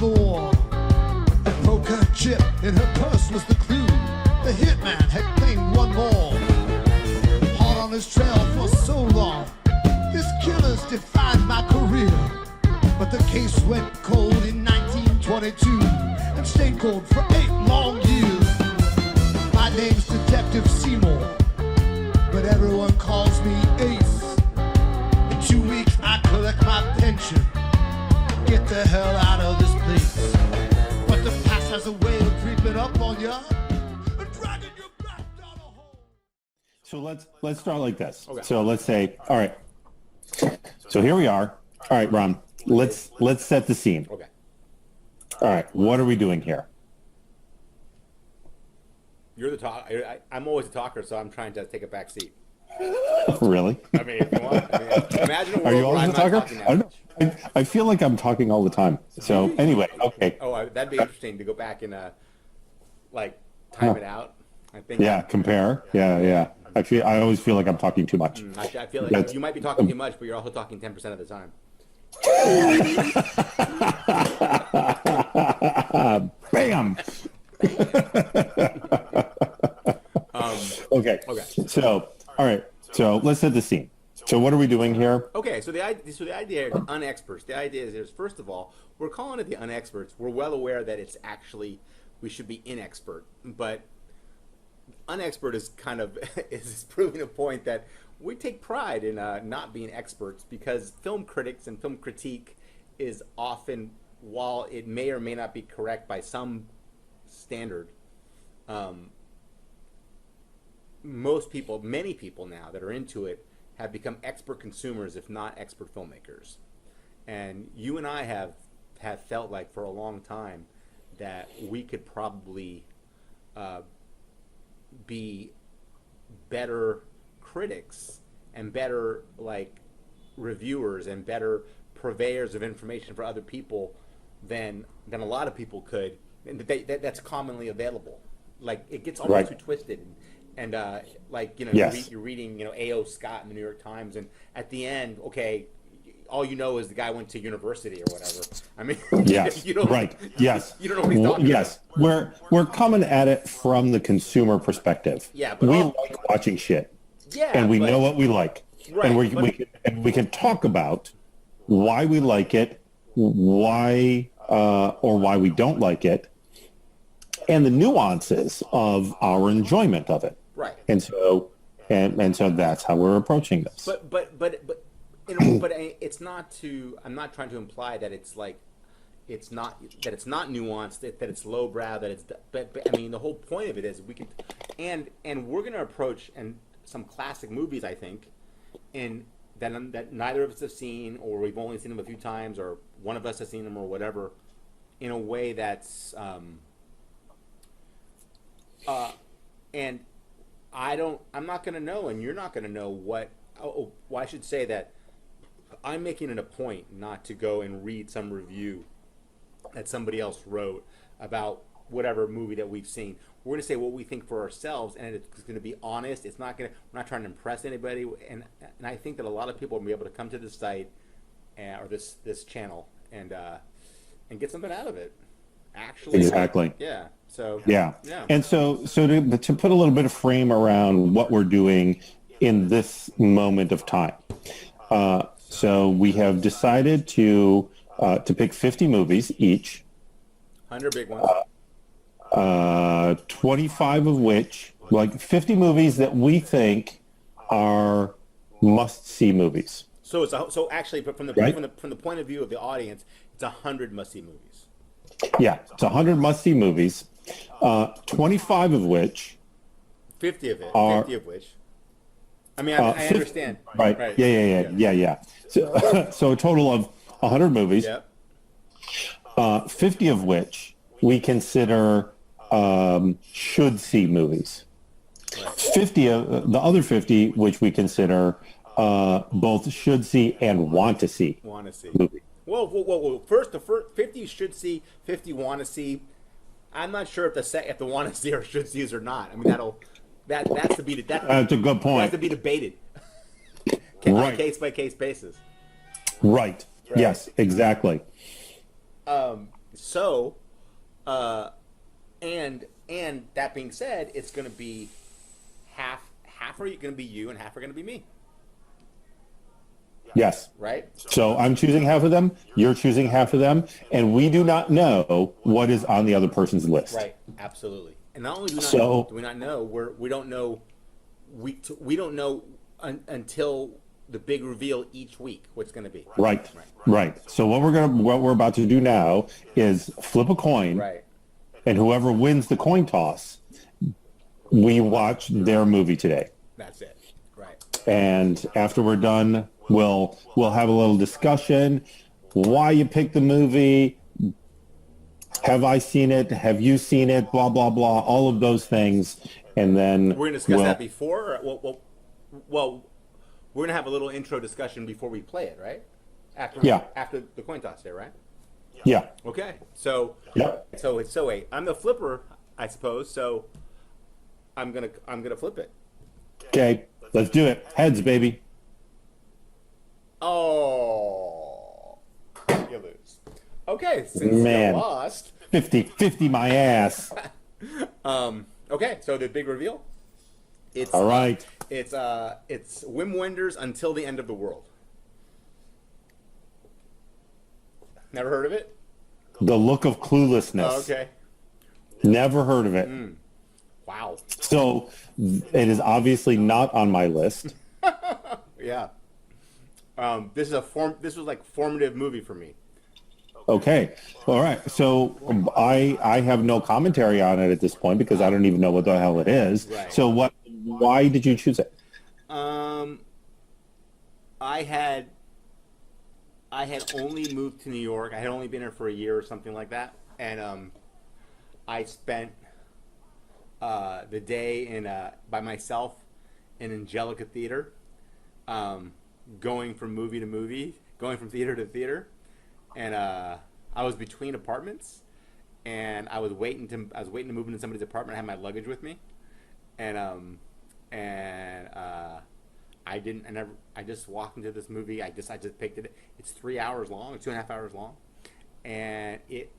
the war. The poker chip in her purse was the clue. The hitman had claimed one more. Hot on his trail for so long. This killer's defined my career. But the case went cold in 1922 and stayed cold for 8 long years. My name's Detective Seymour, but everyone calls me Ace. In 2 weeks I collect my pension. Get the hell out of this place. But the past has a way of creeping up on you and dragging you back down a hole. So let's start like this. Okay. So let's say, all right. So here we are. All right, Ron. Let's set the scene. Okay. All right. What are we doing here? You're the talk. I'm always a talker, so I'm trying to take a back seat. Really? I mean, if you want. I mean, imagine a world Are you where always I'm a talker? not talking that much. I feel like I'm talking all the time. So anyway, okay. Oh, that'd be interesting to go back and time it out. I think. Yeah, compare. Yeah. I always feel like I'm talking too much. I feel like you might be talking too much, but you're also talking 10% of the time. Bam. Okay. So, all right. So let's set the scene. So what are we doing here? Okay. So the idea is UnExperts. The idea is first of all, we're calling it the UnExperts. We're well aware that it's actually we should be inexpert, but UnExpert is kind of is proving a point that we take pride in not being experts, because film critics and film critique is often, while it may or may not be correct by some standard, many people now that are into it have become expert consumers, if not expert filmmakers. And you and I have felt like for a long time that we could probably be better critics and better reviewers and better purveyors of information for other people than a lot of people could, and that's commonly available. Like, it gets almost too twisted, and Yes. you're reading A.O. Scott in the New York Times, and at the end, okay, all you know is the guy went to university or whatever. I mean, Yes. you don't, Yes. you don't know what he's talking Yes. We're coming at it from the consumer perspective. Yeah, but we like watching shit. Yeah, and we know what we like. Right, and we can talk about why we like it, why or why we don't like it, and the nuances of our enjoyment of it. Right. And so that's how we're approaching this. But it's not to. I'm not trying to imply that it's not nuanced, that it's lowbrow, that it's. But I mean, the whole point of it is we can, and we're going to approach some classic movies, I think, in that neither of us have seen, or we've only seen them a few times, or one of us has seen them, or whatever, in a way that's and I'm not going to know, and you're not going to know what. Well, I should say that I'm making it a point not to go and read some review that somebody else wrote about whatever movie that we've seen. We're going to say what we think for ourselves, and it's going to be honest. It's not going to. We're not trying to impress anybody, and I think that a lot of people will be able to come to this site or this channel and get something out of it. Actually, Exactly. Yeah. So. Yeah. And so to put a little bit of frame around what we're doing in this moment of time. So we have decided to pick 50 movies each. 100 big ones. 25 of which, 50 movies that we think are must-see movies. So actually, but from the point of view of the audience, it's 100 must-see movies. Yeah, it's 100 must-see movies. 25 of which 50 of which. I mean, I 50, understand. Right. Yeah. So a total of 100 movies. Yep. 50 of which we consider should see movies. Right. 50 of the other 50 which we consider both should see and want to see. Movies. Whoa. First, the first 50 should see, 50 want to see. I'm not sure if the want to see or should sees or not. I mean, that's to be that's a good point. That's to be debated. Right. Case by case basis. Right. Yes, exactly. So, uh, and that being said, it's going to be half are going to be you and half are going to be me, Yes. right? So I'm choosing half of them, you're choosing half of them, and we do not know what is on the other person's list. Right. Absolutely. And not only do we not know, we don't know we don't know until the big reveal each week what's going to be. Right. So what we're about to do now is flip a coin, Right. and whoever wins the coin toss, we watch their movie today. That's it. Right. And after we're done, we'll have a little discussion. Why you picked the movie? Have I seen it? Have you seen it? Blah blah blah. All of those things, and then We're going to discuss that before. Well, we're going to have a little intro discussion before we play it, right? After the coin toss there, right? Yeah. Okay. So wait, I'm the flipper, I suppose. So I'm gonna flip it. Okay. Let's do it. Heads, baby. Oh, you lose. Okay, since Man. you lost. 50-50 my ass. Okay, so the big reveal. It's All right. It's Wim Wenders Until the End of the World. Never heard of it? The Look of Cluelessness. Oh, okay. Never heard of it. Wow. So it is obviously not on my list. Yeah. This was like formative movie for me. Okay. All right. So I have no commentary on it at this point because I don't even know what the hell it is. Right. So why did you choose it? I had only moved to New York. I had only been here for a year or something like that, and I spent the day in by myself in Angelica Theater, going from movie to movie, going from theater to theater, and I was between apartments, and I was waiting to move into somebody's apartment. I had my luggage with me, and I just walked into this movie. I just picked it. It's 3 hours long, 2.5 hours long, and it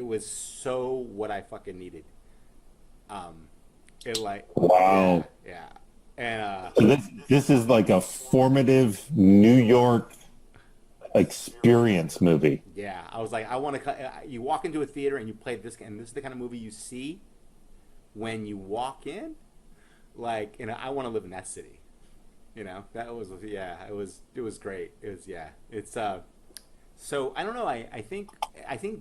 was so what I fucking needed. Wow. Yeah. And So this is like a formative New York experience movie. yeah, I was like, I want to. You walk into a theater and you play this, and this is the kind of movie you see when you walk in. Like, I want to live in that city. That was It was great. It's So I don't know. I think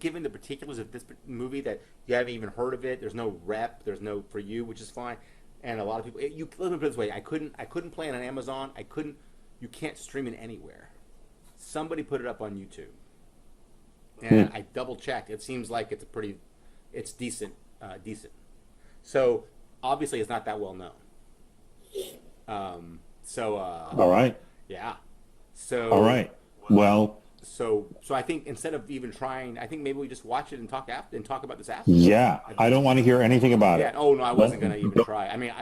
given the particulars of this movie that you haven't even heard of it. There's no rep. There's no for you, which is fine. And a lot of people. Let me put it this way. I couldn't play it on Amazon. You can't stream it anywhere. Somebody put it up on YouTube, and I double checked. It seems like it's decent. So obviously it's not that well known. All right. Yeah. So All right. Well. So I think instead of even trying, I think maybe we just watch it and talk about this after. Yeah, I don't want to hear anything about it. Oh no, I wasn't going to even try. I mean,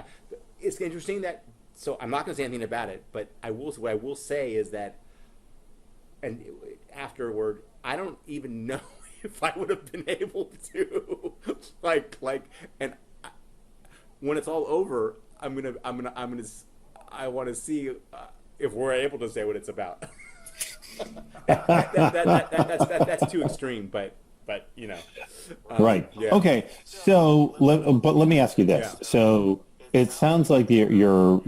it's interesting that. So I'm not going to say anything about it, but what I will say is that, and afterward, I don't even know if I would have been able to, and when it's all over, I want to see if we're able to say what it's about. That's too extreme, but right. Yeah. Okay. So, let me ask you this. Yeah. So, it sounds like your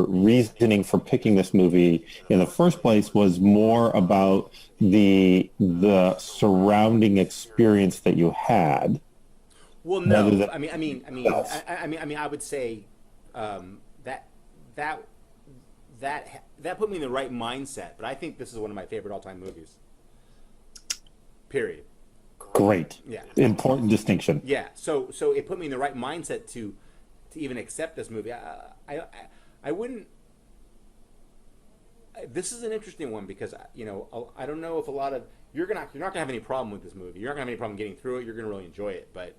reasoning for picking this movie in the first place was more about the surrounding experience that you had. Well, no. I mean, I would say that put me in the right mindset. But I think this is one of my favorite all-time movies. Period. Great. Yeah. Important distinction. Yeah. So it put me in the right mindset to even accept this movie. I wouldn't. This is an interesting one because I don't know if a lot of you're not gonna have any problem with this movie. You're not gonna have any problem getting through it. You're gonna really enjoy it. But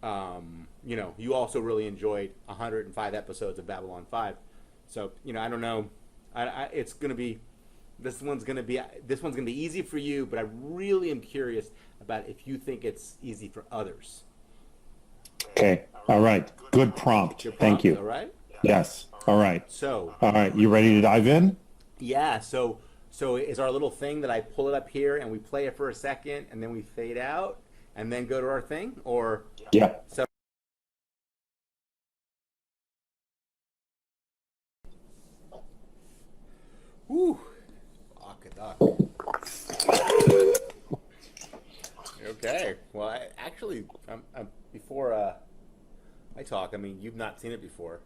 you also really enjoyed 105 episodes of Babylon 5. So I don't know. It's gonna be This one's gonna be easy for you, but I really am curious about if you think it's easy for others. Okay. All right. Good prompt. Your prompt, Thank you. All right. Yes. All right. So All right. You ready to dive in? yeah. So is our little thing that I pull it up here and we play it for a second and then we fade out and then go to our thing, or Yeah. so. Whew. Fuck it up. Okay. Well, before I talk, I mean, you've not seen it before.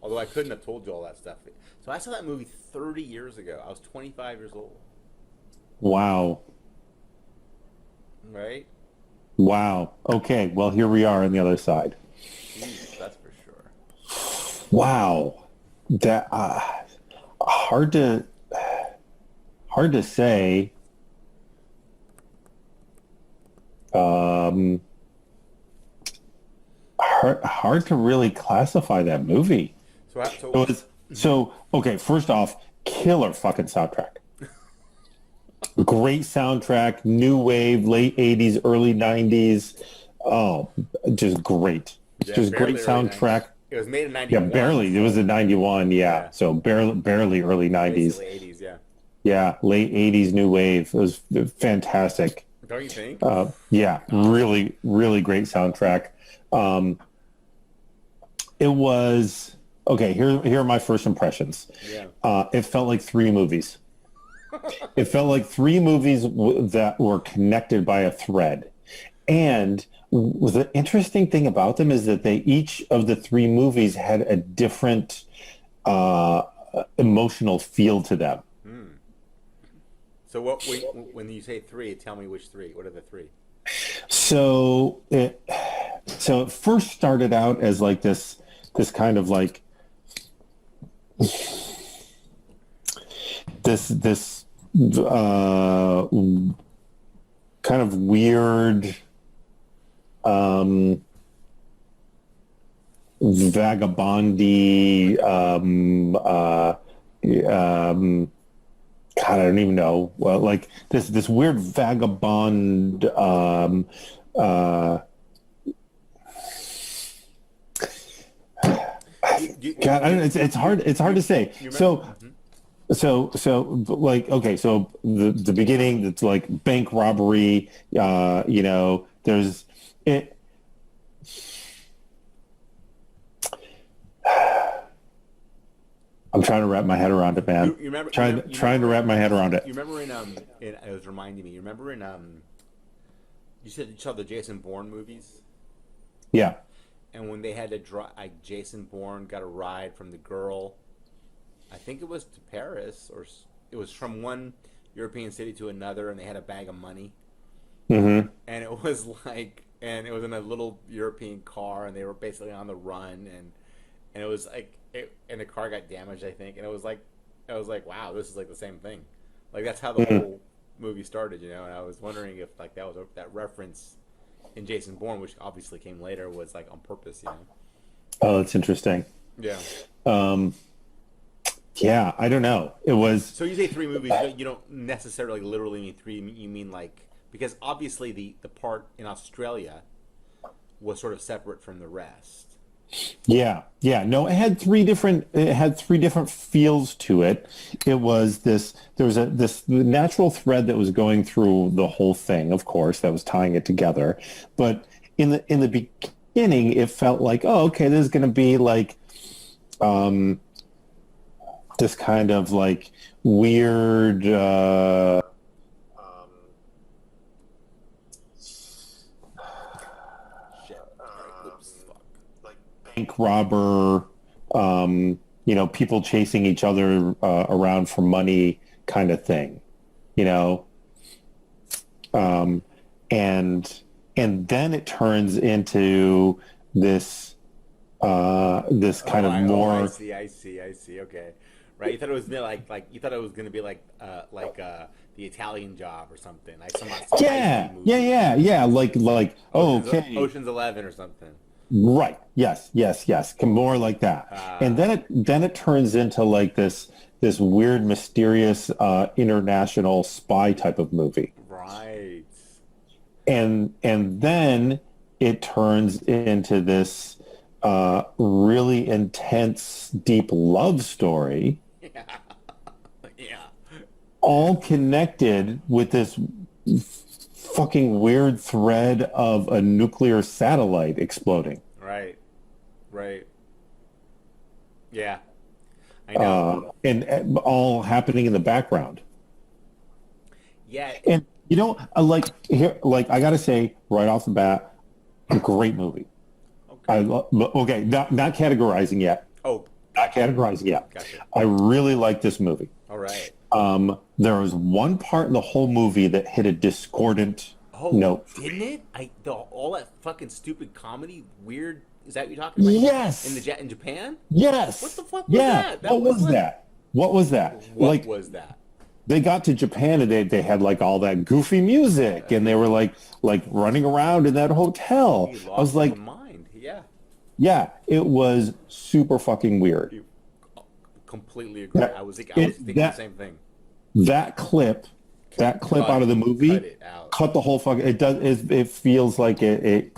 Although I couldn't have told you all that stuff. So I saw that movie 30 years ago. I was 25 years old. Wow. Right? Wow. Okay. Well, here we are on the other side. Jeez, that's for sure. Wow. That hard to say. Hard to really classify that movie. So okay, first off, killer fucking soundtrack. Great soundtrack, new wave, late 80s, early 90s. Oh, just great. Yeah, Just barely great early soundtrack. 90s. It was made in 91. Yeah, barely. It was in 91, yeah. So barely early 90s. Basically 80s, yeah. Yeah, late 80s, new wave. It was fantastic. Don't you think? Yeah, really, really great soundtrack. It was okay. Here are my first impressions. Yeah. It felt like three movies. It felt like three movies that were connected by a thread. And the interesting thing about them is that each of the three movies had a different emotional feel to them. So when you say three, tell me which three. What are the three? So it first started out as like this kind of like this kind of weird vagabondy God, I don't even know. Well, like this weird vagabond God, I don't know. It's hard to say. So like okay, so the beginning, it's like bank robbery. There's it. I'm trying to wrap my head around it, man. Trying to wrap my head around it. You remember it was reminding me. You remember you said you saw the Jason Bourne movies? Yeah. And when they had to drive, like Jason Bourne got a ride from the girl, I think it was to Paris, or it was from one European city to another, and they had a bag of money. Mm-hmm. And it was and it was in a little European car, and they were basically on the run, and it was like, and the car got damaged, I think, and I was like, wow, this is like the same thing. Like that's how the whole movie started, And I was wondering if like that was that reference in Jason Bourne, which obviously came later, was like on purpose, Oh, that's interesting. Yeah. Yeah, I don't know. It was. So you say three movies, you don't necessarily literally mean three. You mean like, because obviously the part in Australia was sort of separate from the rest. Yeah. No, it had three different feels to it. It was there was this natural thread that was going through the whole thing, of course, that was tying it together. But in the beginning, it felt like, oh, okay, this is going to be like this kind of like weird bank robber, people chasing each other around for money kind of thing, and then it turns into this kind of more. I see. Okay, right. You thought it was you thought it was going to be like the Italian Job or something, like some yeah. Like okay, Ocean's 11 or something. Right. Yes. More like that. And then it turns into like this this weird, mysterious, international spy type of movie. Right. And then it turns into this really intense, deep love story, Yeah. Yeah. all connected with this fucking weird thread of a nuclear satellite exploding. Right. Right. Yeah. I know. And all happening in the background. Yeah. And like here, like I gotta say right off the bat, a great movie. Okay. Okay, not categorizing yet. Oh, Not categorizing yet. gotcha. I really like this movie. All right. There was one part in the whole movie that hit a discordant Oh, note. didn't it? All that fucking stupid comedy, weird. Is that what you're talking about? Yes. In Japan? Yes. What the fuck was yeah. that? What was that? What was that? What Like was that? they got to Japan and they had like all that goofy music and they were like running around in that hotel. He I was lost like, his mind. Yeah. yeah, it was super fucking weird. You completely agree. That- I was thinking the same thing. That clip out of the movie, Cut it out. cut the whole fucking. It feels like it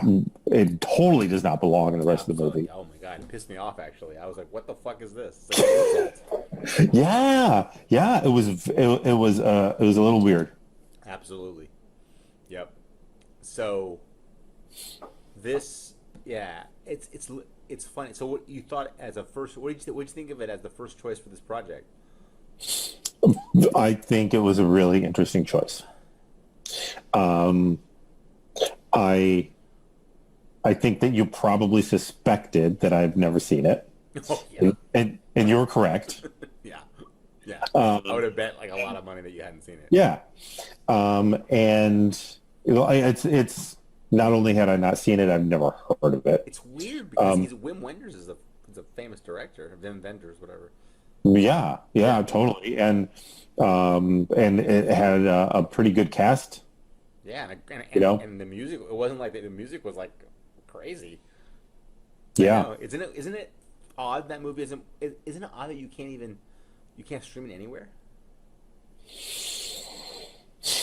totally does not belong in the rest of the movie. Oh my god, it pissed me off actually. I was like, what the fuck is this? It's like an insult. Yeah, it was a little weird. Absolutely. Yep. So this, yeah, it's funny. So what you thought as a first? What did you think of it as the first choice for this project? I think it was a really interesting choice. I think that you probably suspected that I've never seen it, Oh yeah, and you're correct. yeah, yeah. I would have bet like a lot of money that you hadn't seen it. Yeah, and it's not only had I not seen it, I've never heard of it. It's weird because Wim Wenders is a famous director, Wim Wenders, whatever. Yeah, totally, and it had a pretty good cast. Yeah, You and the music. It wasn't like the music was like crazy. Yeah, No, isn't it odd that movie isn't it odd that you can't stream it anywhere?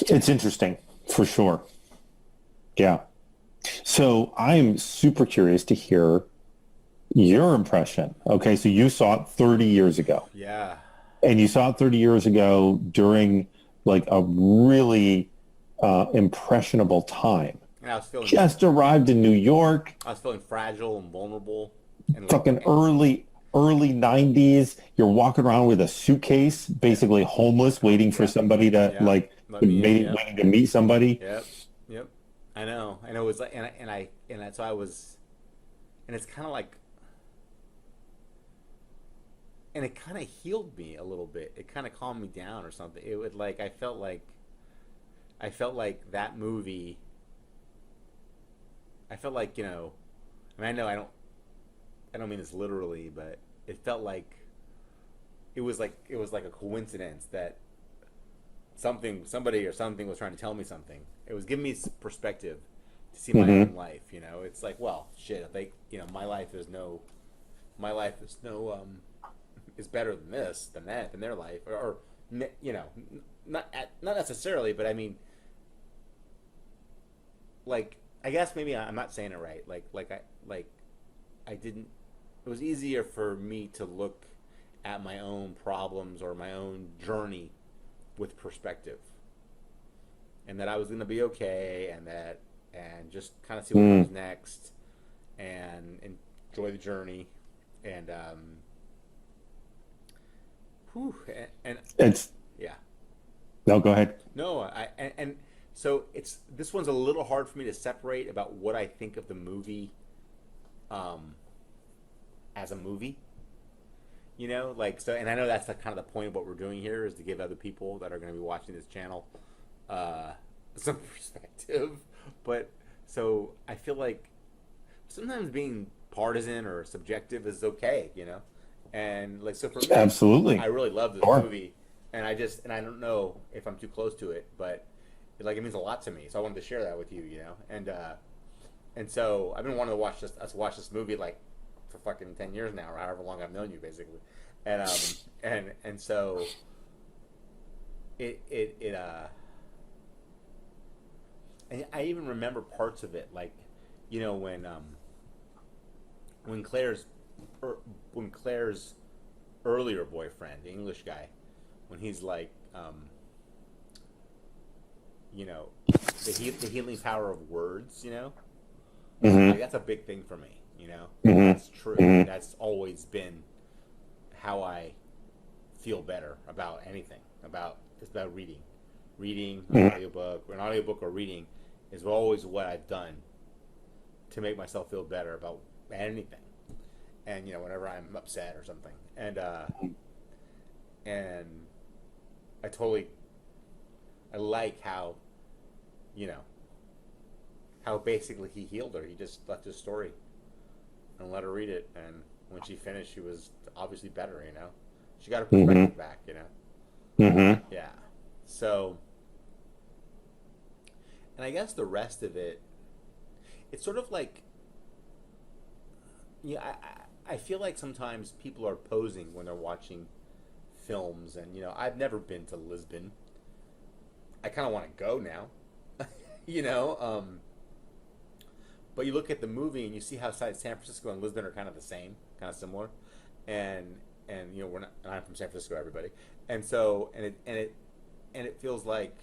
it's interesting for sure. Yeah, so I'm super curious to hear your impression. Okay, so you saw it 30 years ago. Yeah. And you saw it 30 years ago during like a really impressionable time. And I was feeling Just arrived in New York, fragile and vulnerable and fucking early 90s. You're walking around with a suitcase, basically homeless, waiting for somebody to waiting to meet somebody. Yep. I know. It was like, and that's why I was, and it's kind of like, and it kind of healed me a little bit. It kind of calmed me down or something. It would like I felt like that movie. I felt like, I mean, I know I don't mean this literally, but it felt like it was like a coincidence that somebody or something was trying to tell me something. It was giving me perspective to see my own life. It's like, well, shit. Like, my life is is better than this, than their life, or not necessarily, but I mean, like, I guess maybe I'm not saying it right. I didn't. It was easier for me to look at my own problems or my own journey with perspective, and that I was going to be okay, and just kind of see what comes next, and enjoy the journey, and It's yeah. no, go ahead. No, and so this one's a little hard for me to separate about what I think of the movie, as a movie. So, and I know that's kind of the point of what we're doing here is to give other people that are going to be watching this channel, some perspective. But so I feel like sometimes being partisan or subjective is okay, And like, so for me, Absolutely. I really love this movie, and I don't know if I'm too close to it, but it means a lot to me. So I wanted to share that with you, And so I've been wanting to watch this movie like for fucking 10 years now, or however long I've known you, basically. And so and I even remember parts of it, like, you know, when Claire's when Claire's earlier boyfriend, the English guy, when he's like, you know, the healing power of words, you know, like, that's a big thing for me, you know. That's true. That's always been how I feel better about anything. It's about reading an audiobook or reading is always what I've done to make myself feel better about anything. And, you know, whenever I'm upset or something, and I like how, you know, how basically he healed her. He just left his story and let her read it, and when she finished, she was obviously better, you know. She got her perspective back, you know. Yeah. So, and I guess the rest of it, it's sort of like, yeah, I feel like sometimes people are posing when they're watching films, and, you know, I've never been to Lisbon. I kind of want to go now, you know. But you look at the movie and you see how San Francisco and Lisbon are kind of the same, kind of similar, and you know, I'm from San Francisco, everybody, and so and it feels like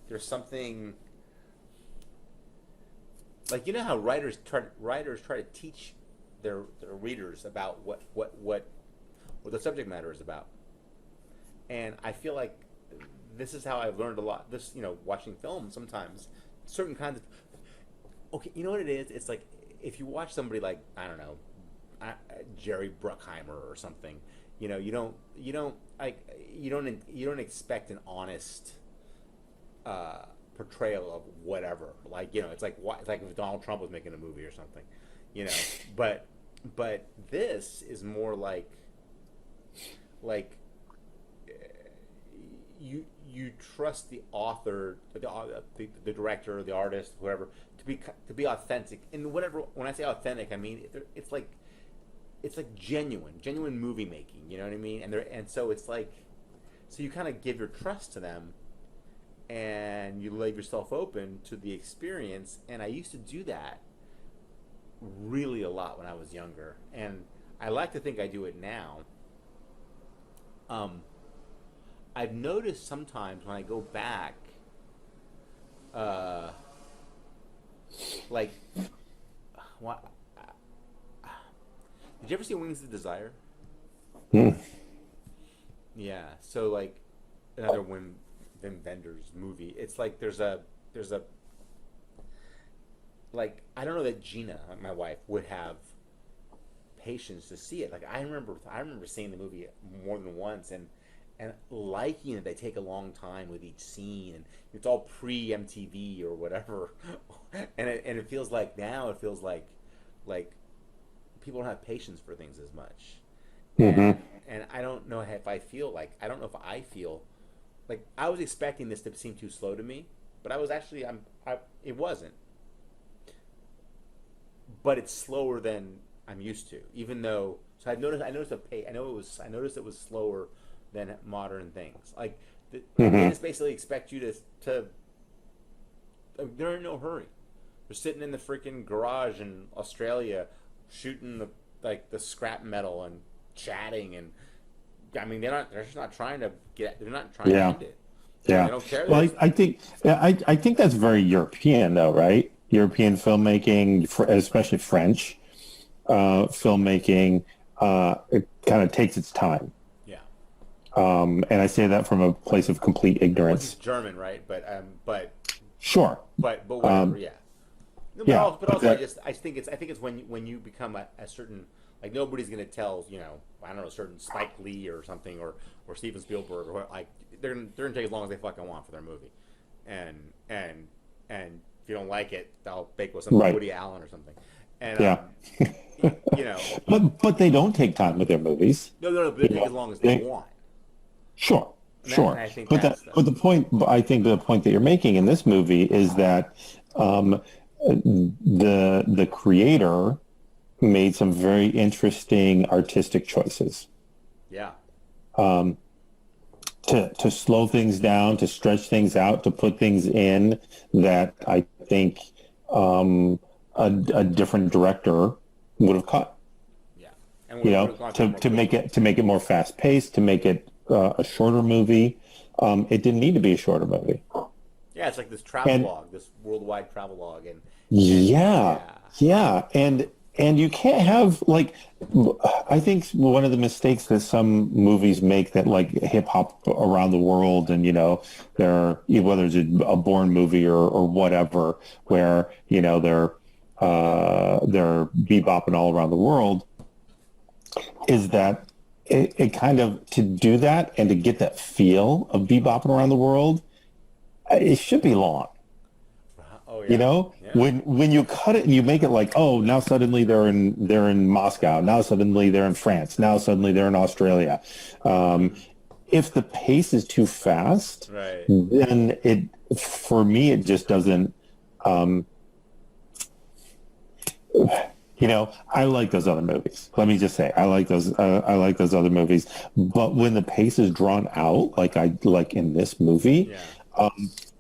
there's something, like, you know how writers try to teach their readers about what the subject matter is about, and I feel like this is how I've learned a lot. This, you know, watching film, sometimes certain kinds of, okay, you know what it is? It's like if you watch somebody like, I don't know, Jerry Bruckheimer or something, you know, you don't expect an honest portrayal of whatever. Like, you know, it's like if Donald Trump was making a movie or something, you know. But this is more like you trust the author, the director, the artist, whoever, to be authentic. And whatever, when I say authentic, I mean it's like genuine movie making. You know what I mean? And so it's like, so you kind of give your trust to them, and you leave yourself open to the experience. And I used to do that really a lot when I was younger, and I like to think I do it now. I've noticed sometimes when I go back, like, what? Did you ever see Wings of Desire? Yeah. So, like, another Wim Wenders movie. It's like there's a like, I don't know that Gina, my wife, would have patience to see it. Like, I remember seeing the movie more than once, and liking it. They take a long time with each scene, and it's all pre-MTV or whatever. and it feels like now it feels like people don't have patience for things as much. And I don't know if I feel like, I don't know if I feel like, I was expecting this to seem too slow to me, but I was actually, it wasn't. But it's slower than I'm used to, even though, so I noticed it was slower than modern things. Like, they just basically expect you to they're in no hurry. They're sitting in the freaking garage in Australia shooting the scrap metal and chatting, and I mean, they're just not trying to end it. Yeah. They don't care. Well, I think that's very European, though, right? European filmmaking, especially French filmmaking, it kind of takes its time. Yeah. And I say that from a place of complete ignorance. It's German, right? But sure. But whatever, yeah. No, but also I think it's when you become a certain, like, nobody's gonna tell, you know, I don't know, certain Spike Lee or something, or Steven Spielberg, or like, they're gonna take as long as they fucking want for their movie, and if you don't like it, they'll bake with some Woody Allen or something, and you know. But they don't take time with their movies. No, but they take as long as they want. Sure. I think but the point that you're making in this movie is that the creator made some very interesting artistic choices. Yeah. To slow things down, to stretch things out, to put things in that I think a different director would have cut. Yeah. And To make it more fast paced, to make it a shorter movie. It didn't need to be a shorter movie. Yeah, it's like this travel log, this worldwide travel log, and and you can't have like, I think one of the mistakes that some movies make, that like hip hop around the world, and they're, whether it's a Bourne movie or whatever, where they're bebopping all around the world, is that it kind of, to do that and to get that feel of bebopping around the world, it should be long. Oh, yeah. When you cut it and you make it like, oh, now suddenly they're in Moscow, now suddenly they're in France, now suddenly they're in Australia. If the pace is too fast, right, then for me it just doesn't. I like those other movies. Let me just say, I like those other movies. But when the pace is drawn out, like in this movie,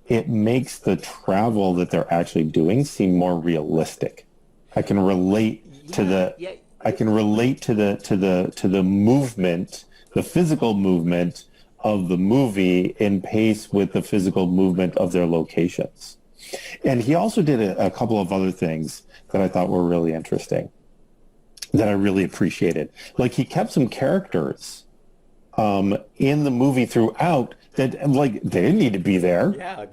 it makes the travel that they're actually doing seem more realistic. I can relate to the movement, the physical movement of the movie in pace with the physical movement of their locations. And he also did a couple of other things that I thought were really interesting, that I really appreciated. Like, he kept some characters in the movie throughout that, like, they didn't need to be there. Yeah,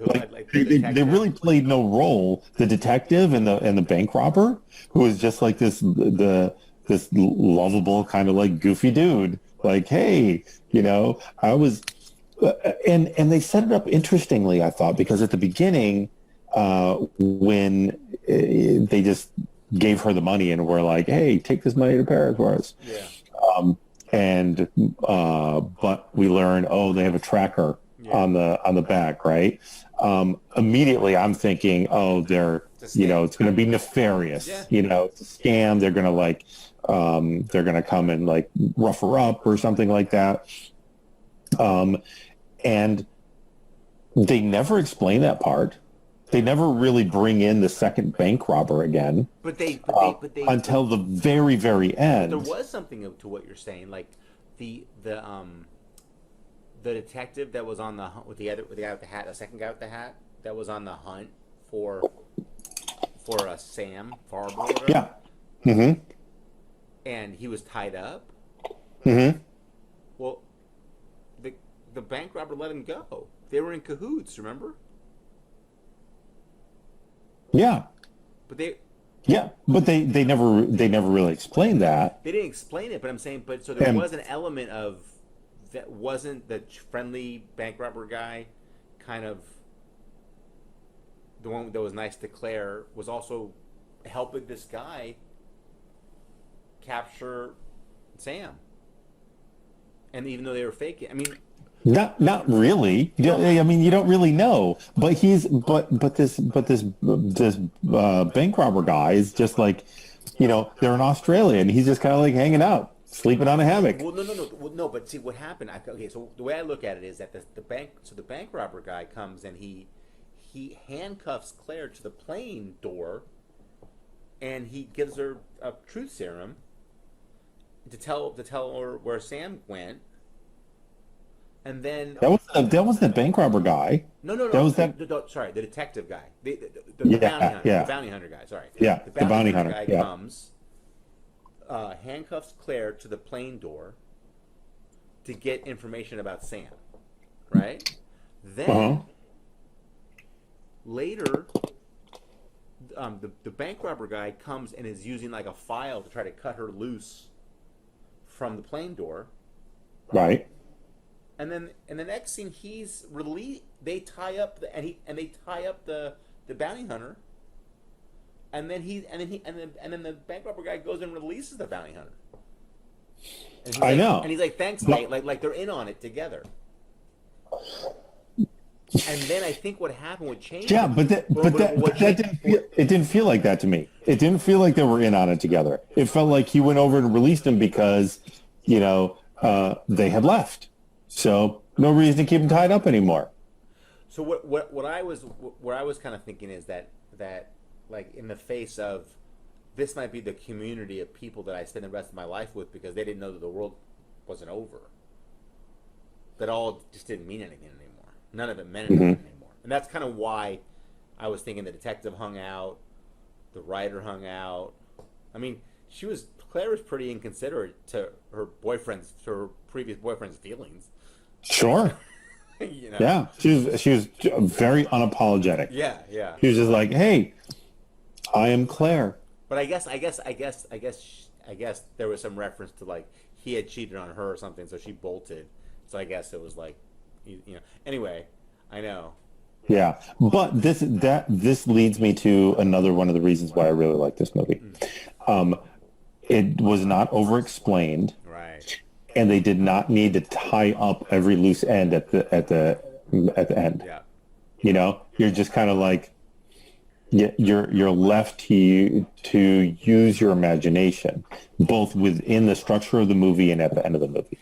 they really played no role. The detective and the bank robber, who was just like this lovable kind of like goofy dude. Like, hey, I was, and they set it up interestingly, I thought, because at the beginning, when they just gave her the money and were like, hey, take this money to Paris for us. Yeah. But we learn, they have a tracker on the back, right? Immediately I'm thinking, they're, it's going to be nefarious. Yeah. It's a scam. They're going to they're going to come and like rough her up or something like that. And they never explain that part. They never really bring in the second bank robber again. But they until the very, very end. There was something to what you're saying, like the detective that was on the hunt with the guy with the hat, the second guy with the hat, that was on the hunt for Sam Farber. Or whatever. Yeah. Mm-hmm. And he was tied up. Mm-hmm. Well, the bank robber let him go. They were in cahoots, remember? Yeah. But they never really explained that. They didn't explain it, but I'm saying, so there was an element of that. Wasn't the friendly bank robber guy kind of the one that was nice to Claire, was also helping this guy capture Sam? And even though they were faking, I mean, not really. I mean, you don't really know. But this bank robber guy is just like, they're in Australia and he's just kind of like hanging out, sleeping on a hammock. Well, no. But see what happened. So the way I look at it is that the bank robber guy comes and he handcuffs Claire to the plane door, and he gives her a truth serum to tell her where Sam went. And then that wasn't the bank robber guy. No. That was sorry, the detective guy, the bounty hunter guy. Sorry, the bounty hunter guy comes, handcuffs Claire to the plane door to get information about Sam, right? Then later, the bank robber guy comes and is using like a file to try to cut her loose from the plane door, right? And then in the next scene, he's released. They tie up the bounty hunter, and then the bank robber guy goes and releases the bounty hunter. I know, and he's like, "Thanks, mate." Like they're in on it together. And then I think what happened would change. Yeah, but that didn't feel like that to me. It didn't feel like they were in on it together. It felt like he went over and released him because, they had left. So no reason to keep him tied up anymore. So what I was kind of thinking is that like in the face of this might be the community of people that I spend the rest of my life with because they didn't know that the world wasn't over. That all just didn't mean anything anymore. None of it meant anything anymore. And that's kind of why I was thinking the detective hung out, the writer hung out. I mean, Claire was pretty inconsiderate to her previous boyfriend's feelings. Sure. Yeah, she was very unapologetic. Yeah. She was just like, "Hey, I am Claire." But I guess there was some reference to like he had cheated on her or something, so she bolted. So I guess it was like, Anyway, I know. Yeah, but this leads me to another one of the reasons why I really like this movie. It was not over-explained, right? And they did not need to tie up every loose end at the end. Yeah. You're just kind of like, you're left to use your imagination, both within the structure of the movie and at the end of the movie.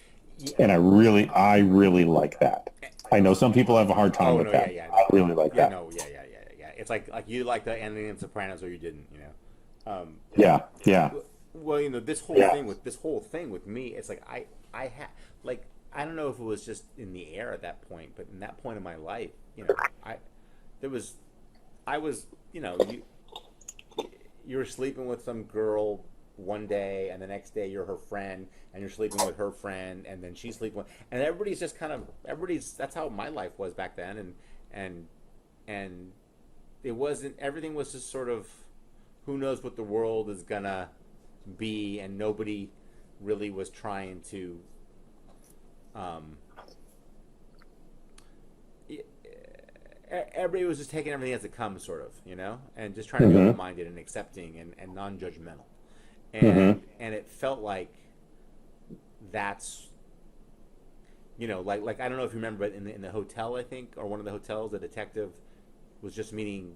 And I really like that. I know some people have a hard time with that. I really like that. Yeah. It's like you like the ending in Sopranos or you didn't, Yeah. Well, this whole thing with me, it's like I don't know if it was just in the air at that point, but in that point in my life, you were sleeping with some girl one day, and the next day you're her friend, and you're sleeping with her friend, and then she's sleeping with, and everybody's just that's how my life was back then, and it wasn't, everything was just sort of, who knows what the world is gonna be, and nobody really was trying to everybody was just taking everything as it comes, sort of, and just trying to be open-minded and accepting and non-judgmental. And it felt like that's, like I don't know if you remember, but in the hotel, I think, or one of the hotels, the detective was just meeting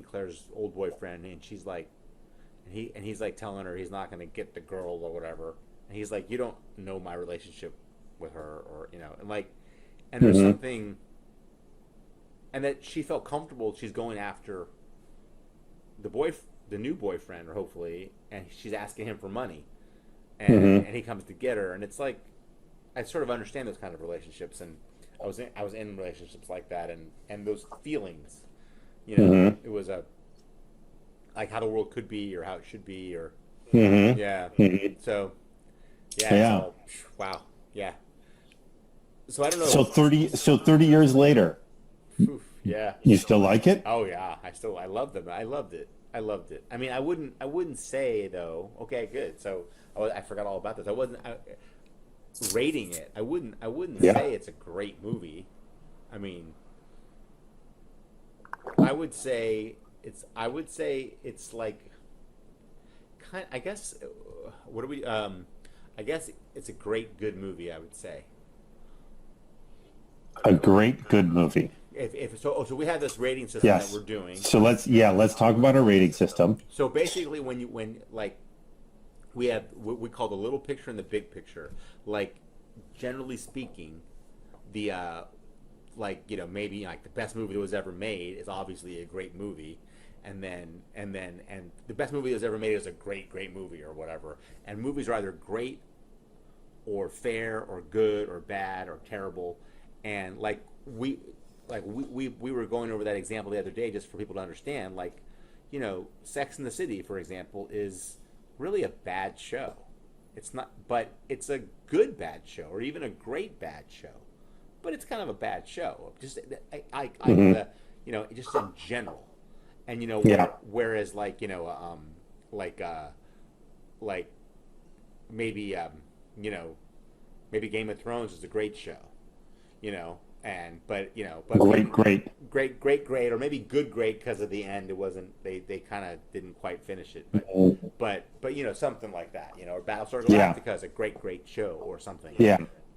Claire's old boyfriend, and she's like, and he's like telling her he's not going to get the girl or whatever, and he's like, you don't know my relationship with her, or and there's something, and that she felt comfortable. She's going after the new boyfriend, or hopefully, and she's asking him for money, and he comes to get her, and it's like, I sort of understand those kind of relationships, and I was in relationships like that, and those feelings, it was like how the world could be, or how it should be, or so wow, yeah. So I don't know. So 30 years later, yeah, you still like it? Oh yeah, I loved them. I loved it. I mean, I wouldn't say though. Okay, good. So I forgot all about this. I wasn't rating it. I wouldn't say it's a great movie. I mean, I would say it's like I guess what do we I guess it's a great good movie, I would say. A great good movie. So we have this rating system that we're doing. So let's talk about our rating system. So basically, when we have what we call the little picture and the big picture. Like, generally speaking, the maybe like the best movie that was ever made is obviously a great movie, and the best movie that was ever made is a great movie or whatever. And movies are either great or fair or good or bad or terrible. And we were going over that example the other day just for people to understand. Like, Sex and the City, for example, is really a bad show. It's not, but it's a good bad show, or even a great bad show. But it's kind of a bad show. Just just in general. And whereas maybe Game of Thrones is a great show. But great, or maybe good great, because of the end. It wasn't, they kind of didn't quite finish it, but something like that, or Battlestar Galactica is a great show or something.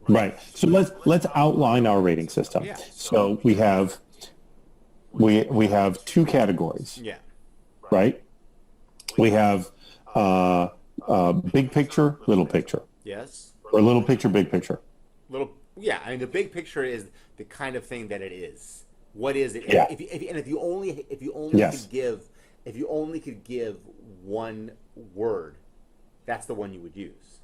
Right. So let's outline our rating system. Yeah. So we have two categories, Yeah. right? We have big picture, little picture, Yes. or little picture, big picture. Little. Yeah. I mean, the big picture is the kind of thing that it is. What is it? Yeah. If you only Yes. could give one word, that's the one you would use.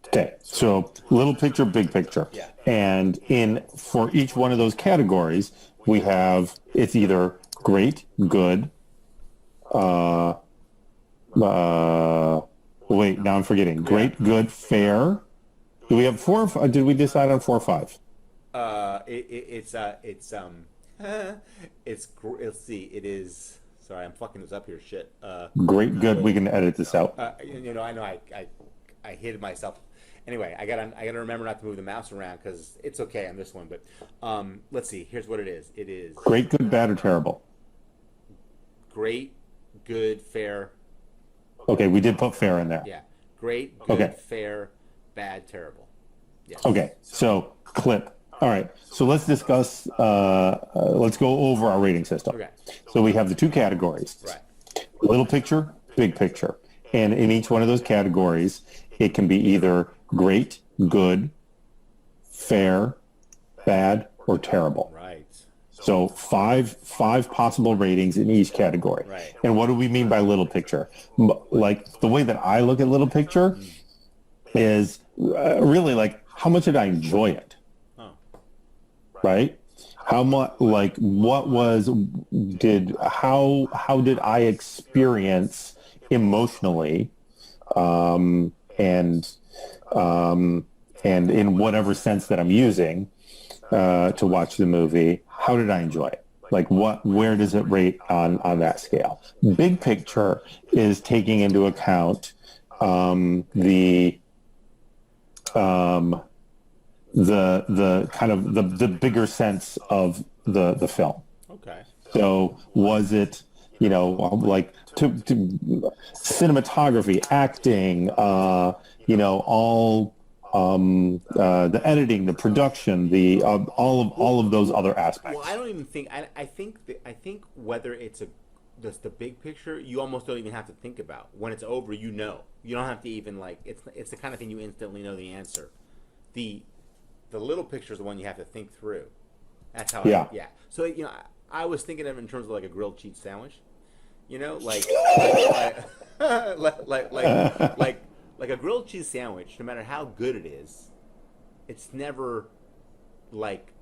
Okay. So little picture, big picture. Yeah. And for each one of those categories, we have it's either great, good. Wait, now I'm forgetting. Great, good, fair. Do we have four? Did we decide on 4 or 5? Let's see. It is. Sorry, I'm fucking this up here. Shit. Great, good. We can edit this out. I know. I hid myself. Anyway, I gotta remember not to move the mouse around because it's okay on this one. But let's see. Here's what it is. It is Great, good, bad, or terrible. great, good, fair. Okay, we did put fair in there. Yeah. Great, good, Okay. fair, bad, terrible. Yes. Okay, so clip. All right, so let's discuss. Let's go over our rating system. Okay. So we have the two categories: Right. little picture, big picture, and in each one of those categories, it can be either great, good, fair, bad, or terrible. Right. So five possible ratings in each category. Right. And what do we mean by little picture? Like the way that I look at little picture is really like how much did I enjoy it? Oh. Right? How much like how did I experience emotionally and in whatever sense that I'm using to watch the movie, how did I enjoy it? Like where does it rate on that scale? Big picture is taking into account the kind of the bigger sense of the film. Okay. So was it, like to cinematography, acting, all the editing, the production, the all of those other aspects. Well, I don't even think. I think whether it's the big picture, you almost don't even have to think about. When it's over, you know. You don't have to even like. It's the kind of thing you instantly know the answer. The little picture is the one you have to think through. That's how. Yeah. Yeah. So I was thinking of it in terms of like a grilled cheese sandwich. Like like a grilled cheese sandwich. No matter how good it is, it's never like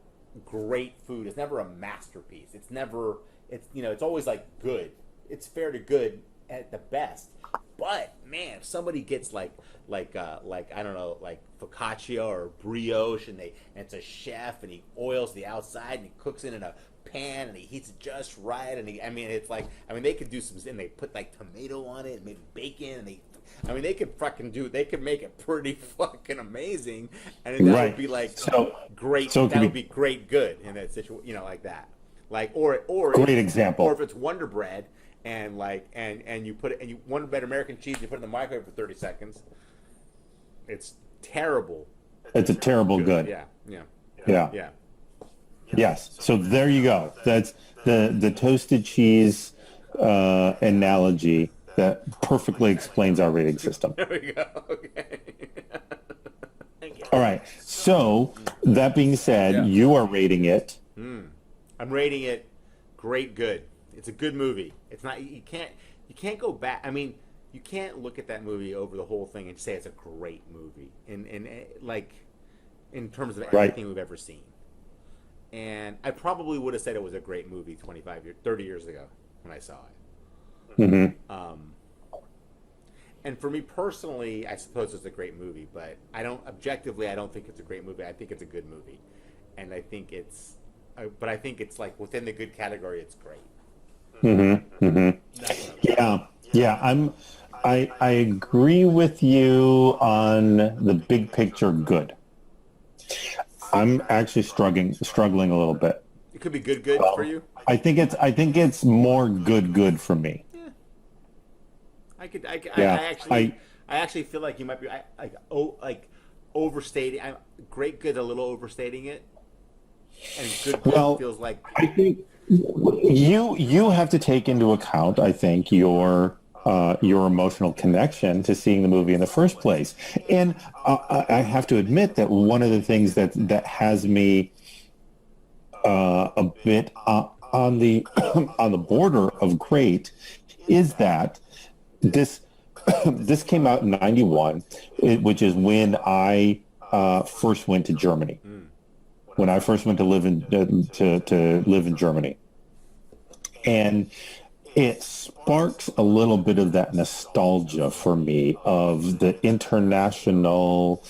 great food. It's never a masterpiece. It's never. It's always like good. It's fair to good at the best. But man, if somebody gets like I don't know, like focaccia or brioche, and it's a chef and he oils the outside and he cooks it in a pan and he heats it just right, and they could do some, and they put like tomato on it and maybe bacon, and they could make it pretty fucking amazing, and that would be like great. So that would be great good in that situation, like that. Like or great example. Or if it's Wonder Bread and you put it, and you Wonder Bread American cheese, you put it in the microwave for 30 seconds. It's terrible. It's a terrible good. Yeah. Yes. So there you go. That's the toasted cheese analogy that perfectly explains our rating system. There we go. Okay. Thank you. All right. So that being said, you are rating it. I'm rating it great good. It's a good movie. It's not, you can't go back. I mean, you can't look at that movie over the whole thing and say it's a great movie in terms of everything we've ever seen. And I probably would have said it was a great movie 30 years ago when I saw it. Mm-hmm. And for me personally, I suppose it's a great movie, but I don't think it's a great movie. I think it's a good movie. And I think it's like within the good category, it's great. Mm-hmm. Mm-hmm. Yeah. I agree with you on the big picture good. I'm actually struggling a little bit. It could be good for you. I think it's more good for me. Yeah. I actually feel like you might be overstating. Great good a little overstating it, and good Well, feels like I think you have to take into account, I think, your emotional connection to seeing the movie in the first place. And I have to admit that one of the things that has me a bit on the on the border of great is that this this came out in '91, which is when I first went to Germany. When I first went to live in to live in Germany, and it sparks a little bit of that nostalgia for me of the international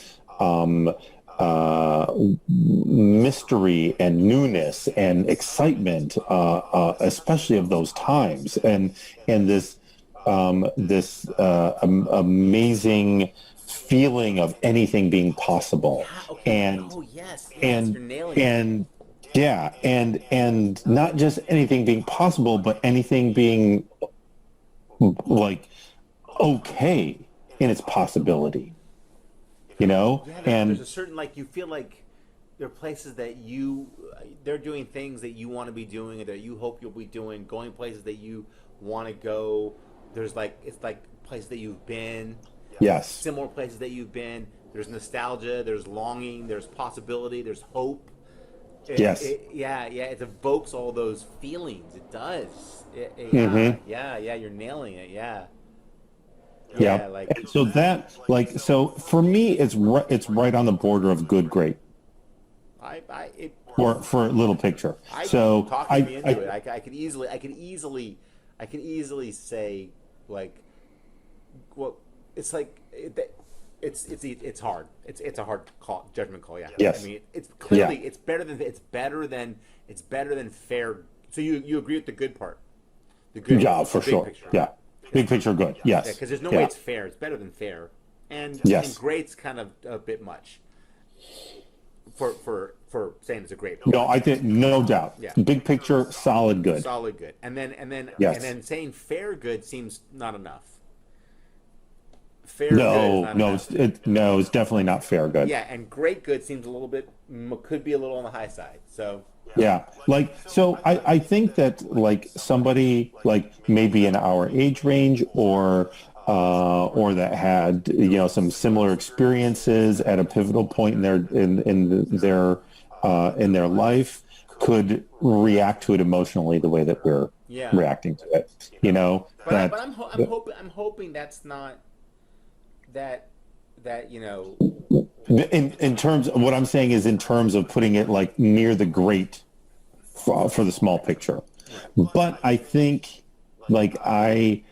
mystery and newness and excitement, especially of those times, and this amazing feeling of anything being possible, and yes, and you're nailing it. and yeah, and not just anything being possible, but anything being like okay in its possibility, you know. Yeah, And there's a certain like you feel like there are places that they're doing things that you want to be doing or that you hope you'll be doing, going places that you want to go. There's like it's like places that you've been, yes, similar places that you've been. There's nostalgia, there's longing, there's possibility, there's hope. Yes. It evokes all those feelings. It does. Yeah, you're nailing it. Yeah. Yeah. Like So that, so for me, it's right on the border of good, great, it for little picture. I So talking me into it. I could easily say like, well, it's like it's hard. It's a hard judgment call. Yeah. Yes. I mean, it's clearly it's better than fair. So you agree with the good part? The good. Yeah, for big sure. Picture. Yeah. Big picture, good. Yes. Because there's no way it's fair. It's better than fair, and Yes. and great's kind of a bit much for saying it's a great. No, I think no doubt. Yeah. Big picture, solid, good. Solid good, and then Yes. saying fair good seems not enough. Fair No, good is not no, enough. it's definitely not fair, good. Yeah, and great good seems a little bit could be a little on the high side. So Yeah, so I think that somebody maybe in our age range or that had some similar experiences at a pivotal point in their life could react to it emotionally the way that we're reacting to it. But I'm hoping that's not that in terms of what I'm saying is in terms of putting it near the great for the small picture. But I think I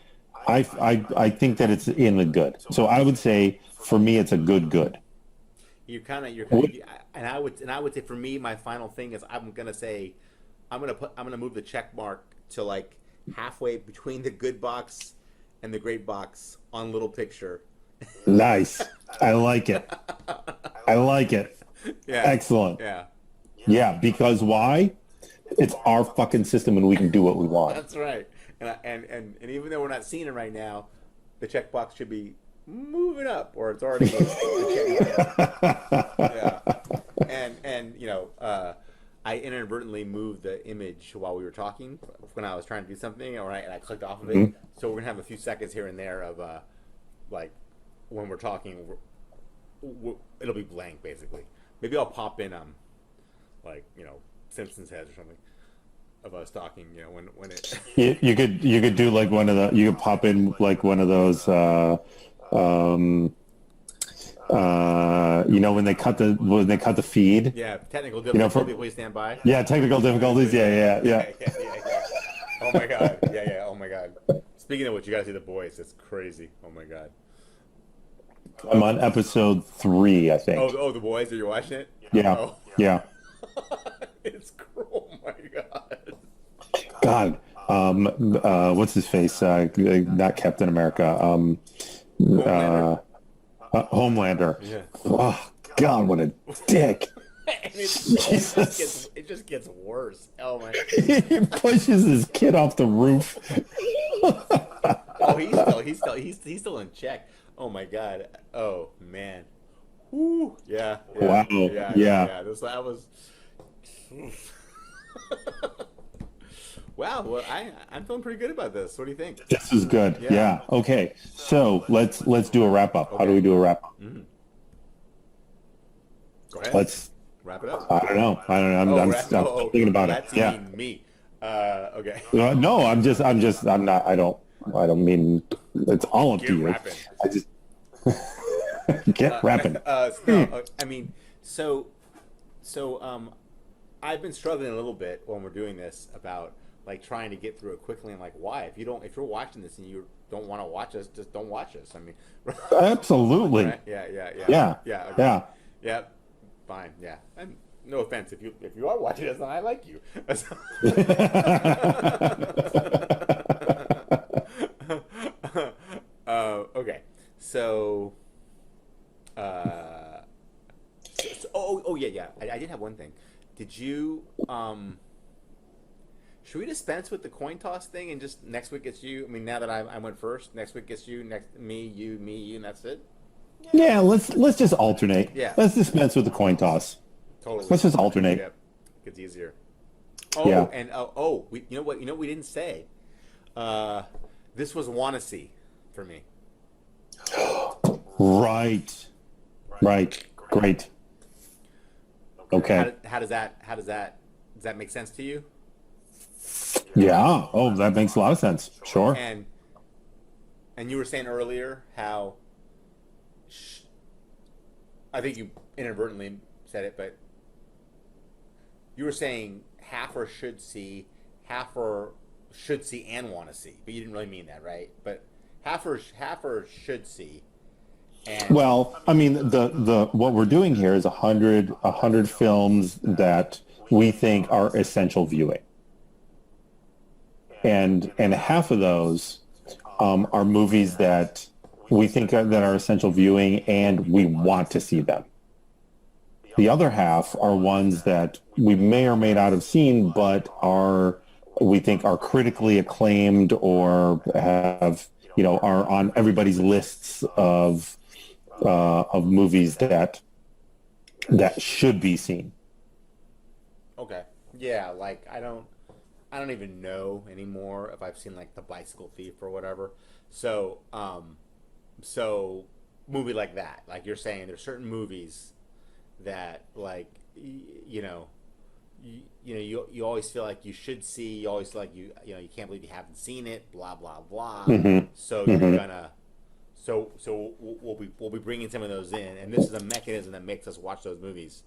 think that it's in the good. So I would say for me it's a good. You're kind of and I would say for me my final thing is I'm gonna move the check mark to halfway between the good box and the great box on little picture. Nice. I like it. Yeah. Excellent. Yeah. Yeah, because why? It's our fucking system and we can do what we want. That's right. And even though we're not seeing it right now, the checkbox should be moving up, or it's already yeah. And I inadvertently moved the image while we were talking when I was trying to do something, and I clicked off of it. Mm-hmm. So we're gonna have a few seconds here and there of when we're talking, it'll be blank basically. Maybe I'll pop in Simpsons heads or something of us talking. When it. You could do you could pop in one of those. When they cut the feed. Yeah, technical difficulties. Please stand by. Yeah, technical difficulties. Yeah. Oh my god. Yeah. Oh my god. Speaking of which, you gotta see The Boys. It's crazy. Oh my god. I'm on episode 3, I think. Oh, The Boys. Are you watching it? Yeah. Oh. Yeah. It's cruel. Oh my god. God. What's his face? Not Captain America. Homelander. Yeah. Oh God, what a dick! And it just gets worse. Oh my god. He pushes his kid off the roof. Oh, he's still in check. Oh my god. Oh man. Ooh, yeah, yeah, Wow. yeah, Yeah. That was. Wow. Well, I'm feeling pretty good about this. What do you think? This is good. Yeah. Yeah. Okay. So let's do a wrap up. How do Okay. we do a wrap up? Go ahead. Let's. Wrap it up. I don't know. I don't know. I'm still thinking about it. That's Yeah. mean me. Okay. No, I'm not. I don't mean it's all up Get to you. rapping. I just get rapping. I mean, so I've been struggling a little bit when we're doing this about like trying to get through it quickly and like why if you're watching this and you don't want to watch us, just don't watch us. I mean, Absolutely. right? Yeah. Yeah. Okay. Yeah. Yeah. Fine. Yeah. And no offense if you are watching us, then I like you. Okay. So, yeah. I did have one thing. Did you should we dispense with the coin toss thing and just next week it's you? I mean, now that I went first, next week it's you, next me, you, and that's it. Yeah. Let's just alternate. Yeah. Let's dispense with the coin toss. Totally. Let's just alternate. Yep. It's easier. Oh, Yeah. and you know what? We didn't say. This was wanna see for me. Right. Great. Okay. How does that make sense to you? Yeah. Oh, that makes a lot of sense. Sure. And you were saying earlier how I think you inadvertently said it, but you were saying half or should see, half or should see and want to see, but you didn't really mean that, right? But half or should see. And Well, I mean, the what we're doing here is 100 films that we think are essential viewing, and half of those are movies that we think that are essential viewing, and we want to see them. The other half are ones that we may or may not have seen, but we think are critically acclaimed or have are on everybody's lists of movies that should be seen. okay, yeah, like I don't even know anymore if I've seen like The Bicycle Thief or whatever. So movie like that, like you're saying, there's certain movies that like you always feel like you should see. You always feel like you can't believe you haven't seen it. Blah blah blah. So you're gonna. So we'll be bringing some of those in, and this is a mechanism that makes us watch those movies.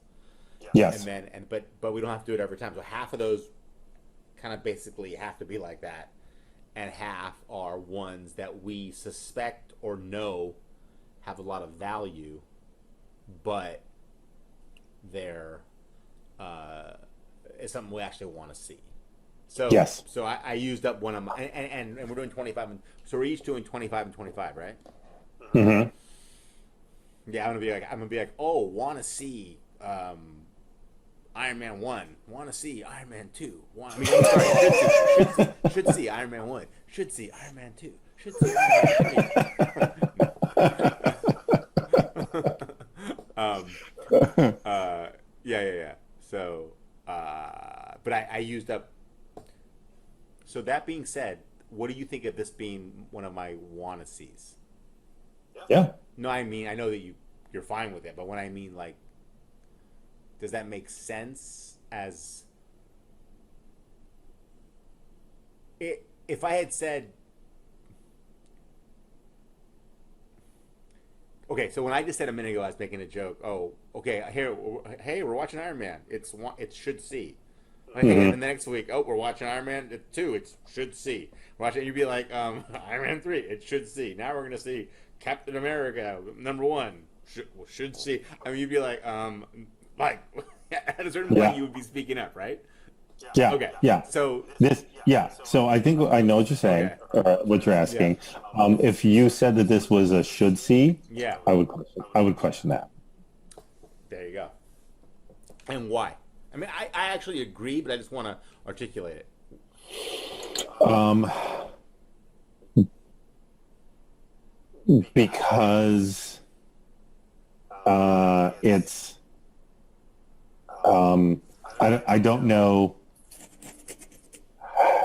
Yes. And then but we don't have to do it every time. So half of those kind of basically have to be like that, and half are ones that we suspect or know have a lot of value, but they're it's something we actually want to see. So Yes. So I used up one of my and we're doing 25 so we're each doing 25 and 25, right? Mm-hmm. Yeah, I'm gonna be like, oh, want to see Iron Man 1, want to see Iron Man 2. Should see Iron Man 1, should see Iron Man 2, should see Iron Man 3. Yeah. So, but I used up. So that being said, what do you think of this being one of my wanna sees? Yeah. No, I mean I know that you're fine with it, but when I mean like, does that make sense? As if I had said, okay, so when I just said a minute ago, I was making a joke. Oh, okay, hey, we're watching Iron Man. It should see. And then the next week, oh, we're watching Iron Man 2. It should see. Watching, you'd be like, Iron Man 3. It should see. Now we're gonna see Captain America #1. Should see. I mean, you'd be like, at a certain point, you would be speaking up, right? Yeah. Okay. Yeah. So So I think I know what you're saying, what you're asking. Yeah. If you said that this was a should see, yeah, I would question that. there you go. And why? I mean, I actually agree, but I just want to articulate it. Because It's I don't know.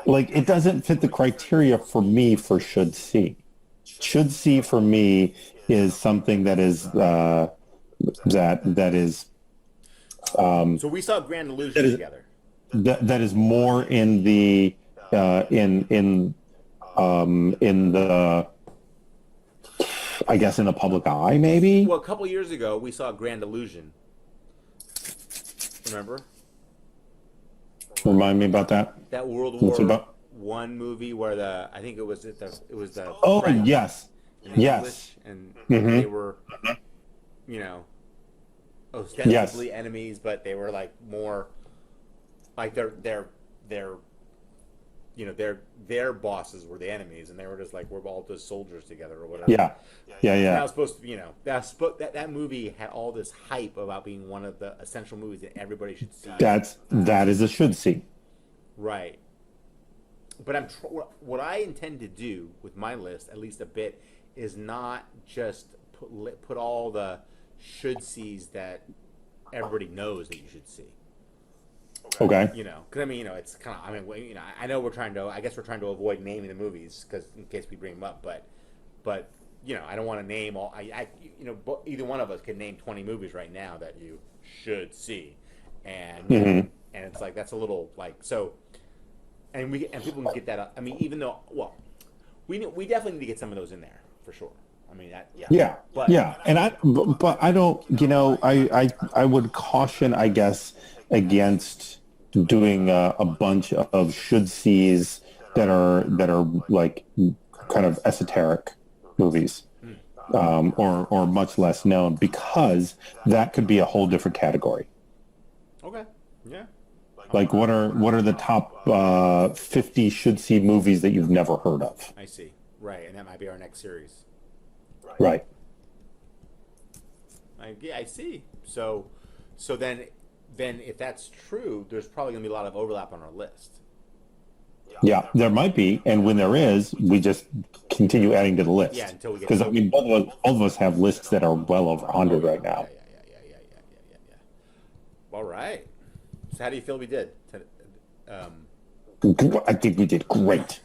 Like, it doesn't fit the criteria for me for should see. Should see for me is something that is that is So we saw Grand Illusion that is together. that is more in the in the, I guess, in the public eye, maybe. Well, a couple years ago, we saw Grand Illusion. Remember Remind me about that. that World What's it War about? One movie where I think it was the Oh, French yes, and the yes, English, and hmm they were, you know, ostensibly yes, enemies, but they were like more like their their bosses were the enemies, and they were just like, we're all just soldiers together or whatever. yeah, yeah, And that yeah. was supposed to, that movie had all this hype about being one of the essential movies that everybody should see. That is a should see. Right. But what I intend to do with my list, at least a bit, is not just put all the should sees that everybody knows that you should see. Okay. Because I mean, it's kind of, I mean, I know I guess we're trying to avoid naming the movies because in case we bring them up, but I don't want to name all. Either one of us can name 20 movies right now that you should see, and hmm and it's like that's a little like so, and people can get that up. I mean, even though we definitely need to get some of those in there for sure. I mean that Yeah, but yeah, and but I don't. I would caution, I guess, against doing a bunch of should sees that are like kind of esoteric movies, or much less known, because that could be a whole different category. okay, yeah, Like, what are the top 50 should see movies that you've never heard of? I see, right, and that might be our next series. Right. I see. So then if that's true, there's probably gonna be a lot of overlap on our list. Yeah, there might be, and when there is, we just continue adding to the list. Yeah, until we get Because I mean, both of us have lists that are well over 100 right Yeah, now. All right. So how do you feel we did? I think we did great.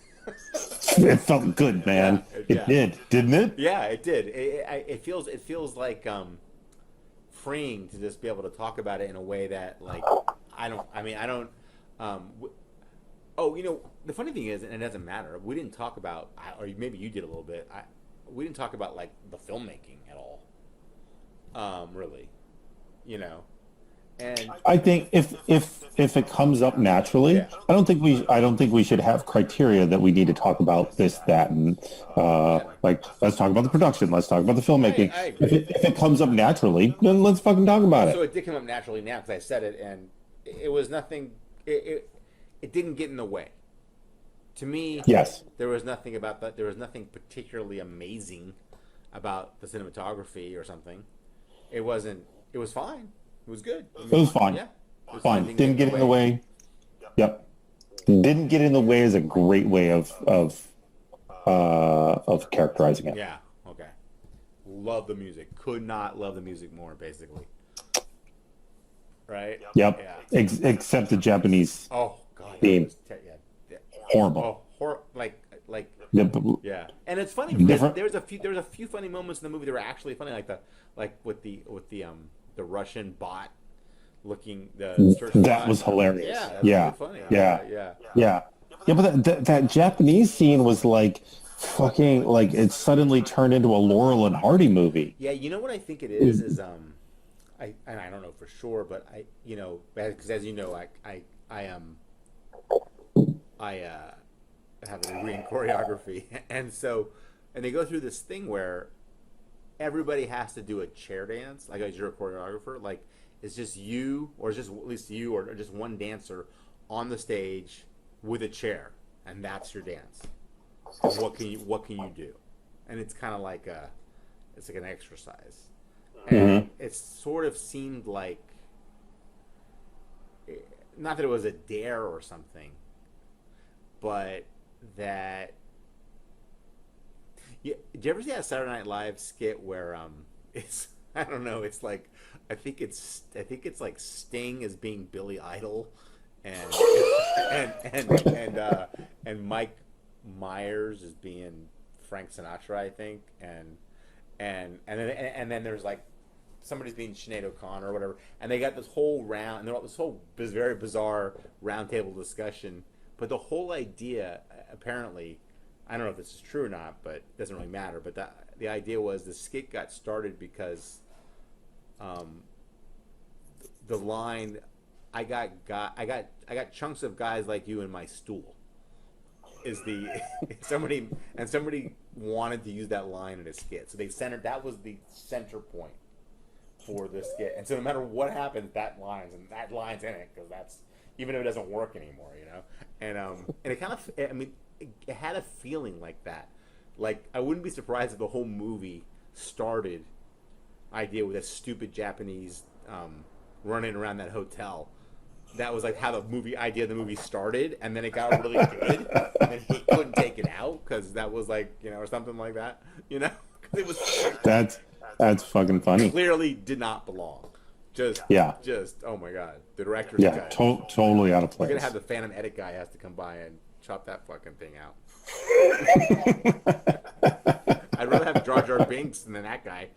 It felt good, man. Yeah. It did, didn't it? Yeah, it did. It feels like freeing to just be able to talk about it in a way that like I don't. Oh, the funny thing is, and it doesn't matter. We didn't talk about, or maybe you did a little bit. We didn't talk about like the filmmaking at all. Really, and I think if it comes up naturally, yeah, I don't think we should have criteria that we need to talk about this, that, and like, let's talk about the production, let's talk about the filmmaking. I agree. If it comes up naturally, then let's fucking talk about So it. it did come up naturally now because I said it, and it was nothing. It didn't get in the way. To me, Yes. there was nothing about that. There was nothing particularly amazing about the cinematography or something. It wasn't. It was fine. It was good. I mean, It was fine. Yeah, it was Fine. Didn't get in the way. Yep. Didn't get in the way is a great way of characterizing it. Yeah. Okay. Love the music. Could not love the music more. Basically. Right. Yep. Yeah. Except the Japanese Oh God. theme. Yeah. Horrible. Oh, like. Yeah, but Yeah, and it's funny because different. there was a few funny moments in the movie that were actually funny, like with the Russian bot looking the search That bot. was hilarious. Yeah, that was Yeah. really funny. Yeah. Yeah. Yeah. Yeah, but that Japanese scene was like fucking, like, it suddenly turned into a Laurel and Hardy movie. Yeah, you know what I think it is I don't know for sure, but because as you know, I have a degree in choreography, and they go through this thing where everybody has to do a chair dance, like as you're a choreographer, like it's just you, or it's just at least you, or just one dancer on the stage with a chair, and that's your dance. And what can you do? And it's kind of like it's like an exercise, and it sort of seemed like, not that it was a dare or something, but that. Yeah, did you ever see that Saturday Night Live skit where it's I don't know. It's like I think it's like Sting as being Billy Idol, and and Mike Myers as being Frank Sinatra, I think, and then there's like somebody's being Sinead O'Connor or whatever, and they got this whole round, and they're all this whole very bizarre roundtable discussion. But the whole idea, apparently, I don't know if this is true or not, but it doesn't really matter. But the idea was the skit got started because the line, I got chunks of guys like you in my stool, is the somebody wanted to use that line in a skit, so they centered that was the center point for the skit, and so no matter what happens, that line's in it, because that's, even if it doesn't work anymore, you know, and it kind of, I mean, it had a feeling like that. Like, I wouldn't be surprised if the whole movie started idea with a stupid Japanese running around that hotel. That was like how the movie started, and then it got really good, and then he couldn't take it out because that was like, you know, or something like that, you know, because it was that's fucking funny. Clearly did not belong. Just oh my god, the director's cut. Totally out of place. We're gonna have the Phantom Edit guy has to come by and chop that fucking thing out. I'd rather have Jar Jar Binks than that guy.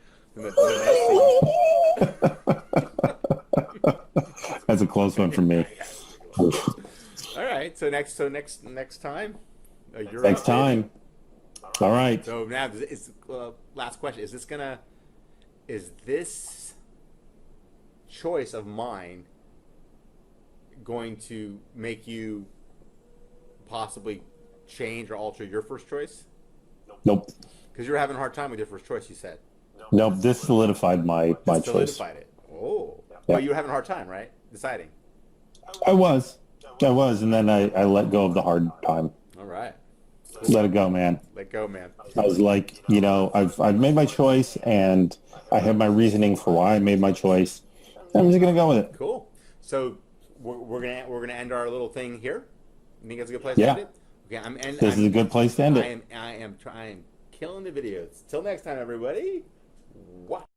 That's a close one for me. All right, so next time. You're next up, time. Baby. All right. So now, last question: is this choice of mine going to make you possibly change or alter your first choice? Nope. Because you're having a hard time with your first choice, you said. Nope. This solidified my choice. Solidified it. Oh. Yeah. But you were having a hard time, right? Deciding. I was, and then I let go of the hard time. All right. Let it go, man. Let go, man. I was like, you know, I've made my choice, and I have my reasoning for why I made my choice. I'm just gonna go with it. Cool. So we're gonna end our little thing here. You think that's a good place to end it? Okay. This is a good place to end it. I am killing the videos. Till next time, everybody. What?